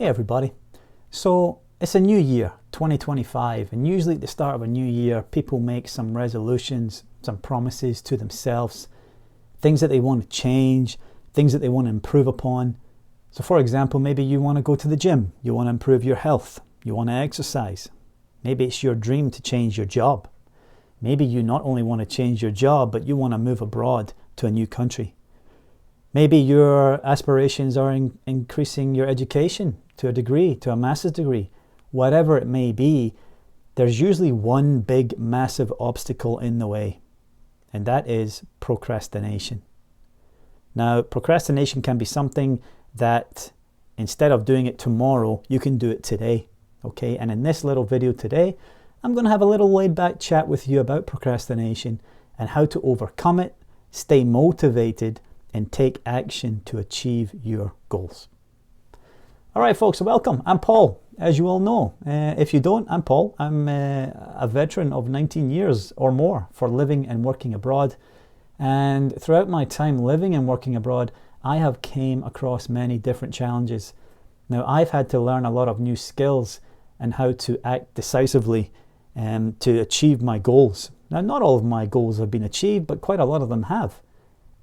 Hey everybody. So it's a new year, 2025, and usually at the start of a new year, people make some resolutions, some promises to themselves, things that they want to change, things that they want to improve upon. So for example, maybe you want to go to the gym, you want to improve your health, you want to exercise. Maybe it's your dream to change your job. Maybe you not only want to change your job, but you want to move abroad to a new country. Maybe your aspirations are increasing your education to a degree, to a master's degree. Whatever it may be, there's usually one big, massive obstacle in the way, and that is procrastination. Now, procrastination can be something that instead of doing it tomorrow, you can do it today, okay? And in this little video today, I'm going to have a little laid-back chat with you about procrastination and how to overcome it, stay motivated, and take action to achieve your goals. All right, folks, welcome. I'm Paul, as you all know. If you don't, I'm Paul. I'm a veteran of 19 years or more for living and working abroad. And throughout my time living and working abroad, I have came across many different challenges. Now, I've had to learn a lot of new skills and how to act decisively to achieve my goals. Now, not all of my goals have been achieved, but quite a lot of them have.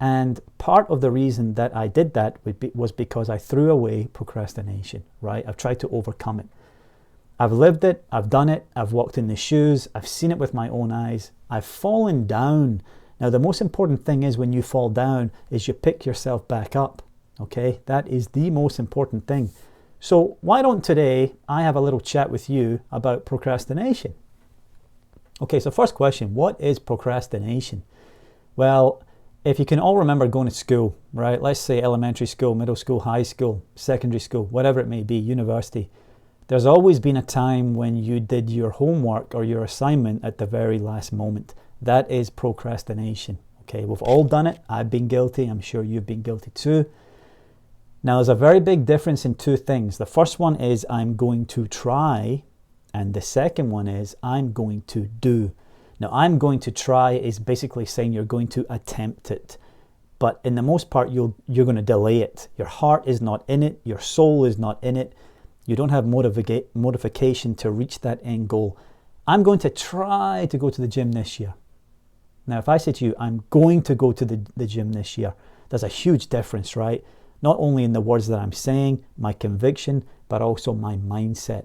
And part of the reason that I did that was because I threw away procrastination, right? I've tried to overcome it. I've lived it, I've done it, I've walked in the shoes, I've seen it with my own eyes, I've fallen down. Now, the most important thing is when you fall down is you pick yourself back up, okay? That is the most important thing. So why don't today I have a little chat with you about procrastination? Okay, so first question, what is procrastination? Well, if you can all remember going to school, right? Let's say elementary school, middle school, high school, secondary school, whatever it may be, university. There's always been a time when you did your homework or your assignment at the very last moment. That is procrastination, okay? We've all done it. I've been guilty. I'm sure you've been guilty too. Now, there's a very big difference in two things. The first one is I'm going to try, and the second one is I'm going to do. Now, I'm going to try is basically saying you're going to attempt it. But in the most part, you're going to delay it. Your heart is not in it. Your soul is not in it. You don't have motivation to reach that end goal. I'm going to try to go to the gym this year. Now, if I say to you, I'm going to go to the gym this year, there's a huge difference, right? Not only in the words that I'm saying, my conviction, but also my mindset.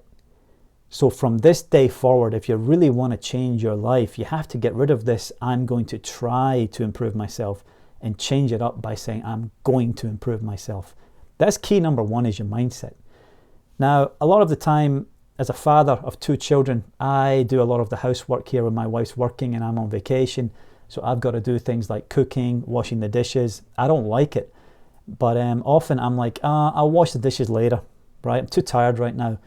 So from this day forward, if you really want to change your life, you have to get rid of this, I'm going to try to improve myself, and change it up by saying, I'm going to improve myself. That's key number one, is your mindset. Now, a lot of the time, as a father of two children, I do a lot of the housework here when my wife's working and I'm on vacation. So I've got to do things like cooking, washing the dishes. I don't like it. But often I'm like, I'll wash the dishes later, right? I'm too tired right now.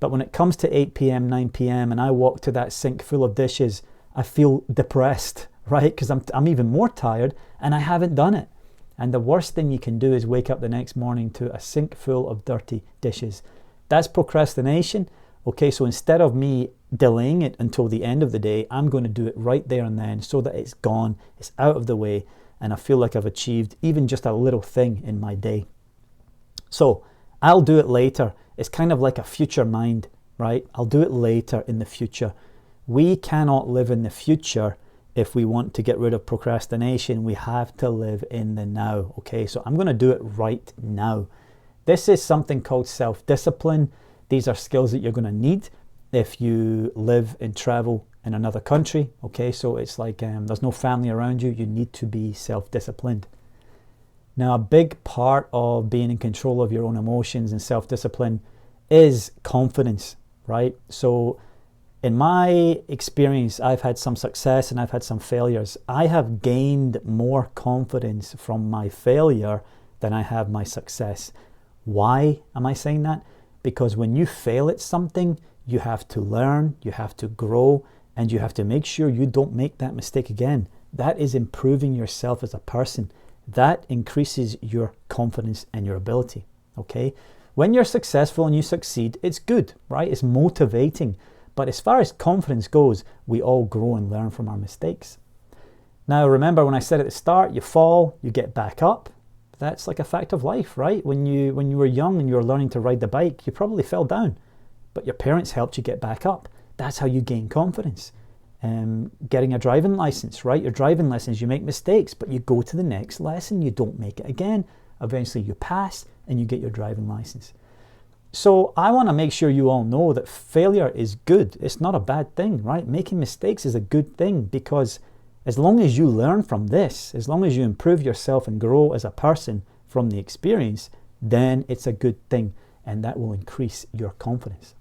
But when it comes to 8 p.m., 9 p.m. and I walk to that sink full of dishes, I feel depressed, right? Because I'm even more tired and I haven't done it. And the worst thing you can do is wake up the next morning to a sink full of dirty dishes. That's procrastination. Okay, so instead of me delaying it until the end of the day, I'm going to do it right there and then so that it's gone, it's out of the way, and I feel like I've achieved even just a little thing in my day. So I'll do it later. It's kind of like a future mind, right? I'll do it later in the future. We cannot live in the future if we want to get rid of procrastination. We have to live in the now, okay? So I'm going to do it right now. This is something called self-discipline. These are skills that you're going to need if you live and travel in another country, okay? So it's like there's no family around you. You need to be self-disciplined. Now, a big part of being in control of your own emotions and self-discipline is confidence, right? So in my experience, I've had some success and I've had some failures. I have gained more confidence from my failure than I have my success. Why am I saying that? Because when you fail at something, you have to learn, you have to grow, and you have to make sure you don't make that mistake again. That is improving yourself as a person. That increases your confidence and your ability, okay? When you're successful and you succeed, it's good, right? It's motivating. But as far as confidence goes, we all grow and learn from our mistakes. Now, remember when I said at the start, you fall, you get back up. That's like a fact of life, right? When you were young and you were learning to ride the bike, you probably fell down, but your parents helped you get back up. That's how you gain confidence. Getting a driving license, right? Your driving lessons, you make mistakes, but you go to the next lesson, you don't make it again. Eventually you pass and you get your driving license. So I want to make sure you all know that failure is good. It's not a bad thing, right? Making mistakes is a good thing, because as long as you learn from this, as long as you improve yourself and grow as a person from the experience, then it's a good thing, and that will increase your confidence.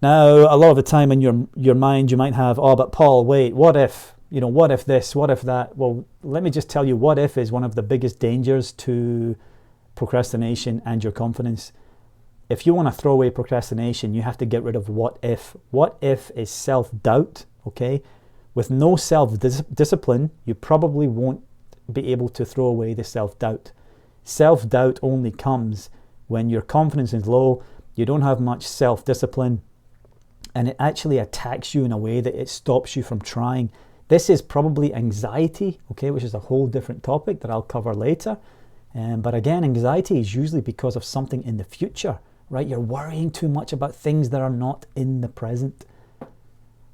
Now, a lot of the time in your mind, you might have, oh, but Paul, wait, what if? What if this, what if that? Well, let me just tell you, what if is one of the biggest dangers to procrastination and your confidence. If you want to throw away procrastination, you have to get rid of what if. What if is self-doubt, okay? With no self-discipline, you probably won't be able to throw away the self-doubt. Self-doubt only comes when your confidence is low, you don't have much self-discipline, and it actually attacks you in a way that it stops you from trying. This is probably anxiety, okay, which is a whole different topic that I'll cover later. But again, anxiety is usually because of something in the future, right? You're worrying too much about things that are not in the present.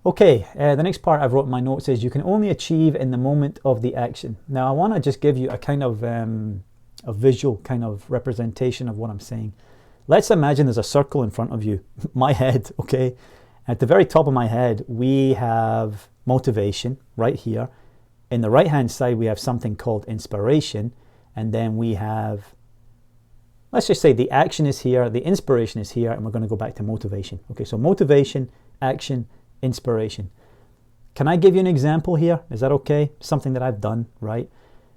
Okay, the next part I've wrote in my notes is you can only achieve in the moment of the action. Now, I want to just give you a kind of a visual kind of representation of what I'm saying. Let's imagine there's a circle in front of you, my head, okay? At the very top of my head, we have motivation right here. In the right-hand side, we have something called inspiration. And then we have, let's just say the action is here, the inspiration is here, and we're going to go back to motivation. Okay, so motivation, action, inspiration. Can I give you an example here? Is that okay? Something that I've done, right?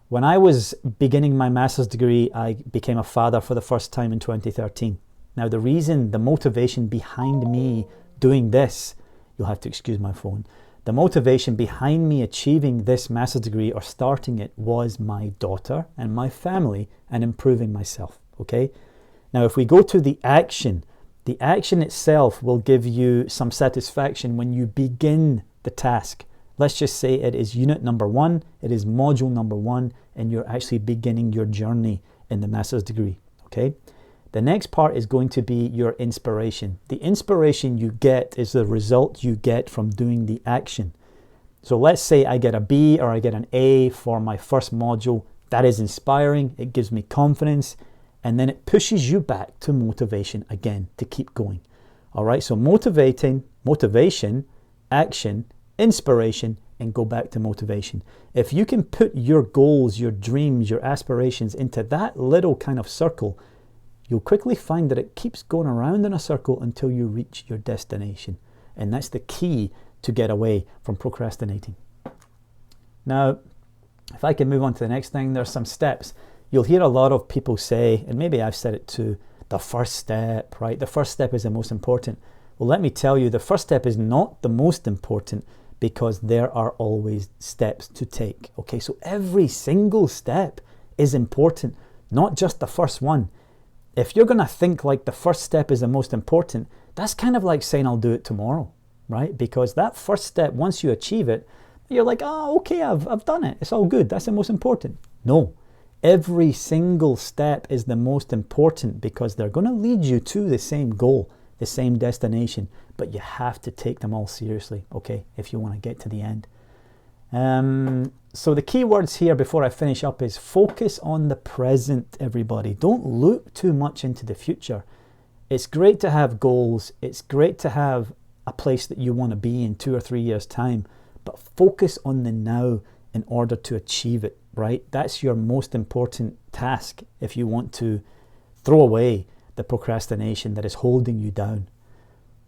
When I was beginning my master's degree, I became a father for the first time in 2013. Now, the motivation behind me doing this, you'll have to excuse my phone. The motivation behind me achieving this master's degree or starting it was my daughter and my family and improving myself, okay? Now, if we go to the action itself will give you some satisfaction when you begin the task. Let's just say it is unit number 1, it is module number 1, and you're actually beginning your journey in the master's degree, okay? The next part is going to be your inspiration. The inspiration you get is the result you get from doing the action. So let's say I get a B or I get an A for my first module. That is inspiring. It gives me confidence. And then it pushes you back to motivation again to keep going. All right, so motivation, action, inspiration, and go back to motivation. If you can put your goals, your dreams, your aspirations into that little kind of circle, you'll quickly find that it keeps going around in a circle until you reach your destination. And that's the key to get away from procrastinating. Now, if I can move on to the next thing, there's some steps. You'll hear a lot of people say, and maybe I've said it too, the first step, right? The first step is the most important. Well, let me tell you, the first step is not the most important because there are always steps to take. Okay, so every single step is important, not just the first one. If you're going to think like the first step is the most important, that's kind of like saying I'll do it tomorrow, right? Because that first step, once you achieve it, you're like, oh, okay, I've done it. It's all good. That's the most important. No, every single step is the most important because they're going to lead you to the same goal, the same destination, but you have to take them all seriously, okay, if you want to get to the end. So the key words here before I finish up is focus on the present, everybody. Don't look too much into the future. It's great to have goals. It's great to have a place that you want to be in 2 or 3 years' time, but focus on the now in order to achieve it, right? That's your most important task if you want to throw away the procrastination that is holding you down.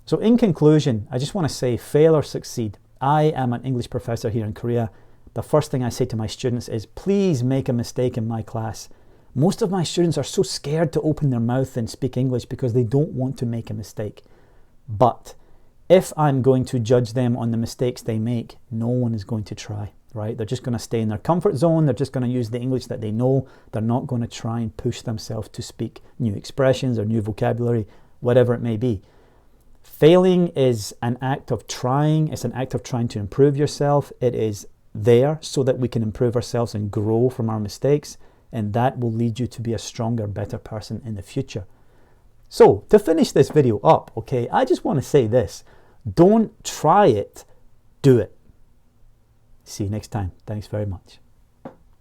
So in conclusion, I just want to say fail or succeed. I am an English professor here in Korea. The first thing I say to my students is, please make a mistake in my class. Most of my students are so scared to open their mouth and speak English because they don't want to make a mistake. But if I'm going to judge them on the mistakes they make, no one is going to try, right? They're just going to stay in their comfort zone. They're just going to use the English that they know. They're not going to try and push themselves to speak new expressions or new vocabulary, whatever it may be. Failing is an act of trying. It's an act of trying to improve yourself. It is there so that we can improve ourselves and grow from our mistakes. and that will lead you to be a stronger, better person in the future. So to finish this video up, okay, I just want to say this: don't try it, do it. See you next time. Thanks very much.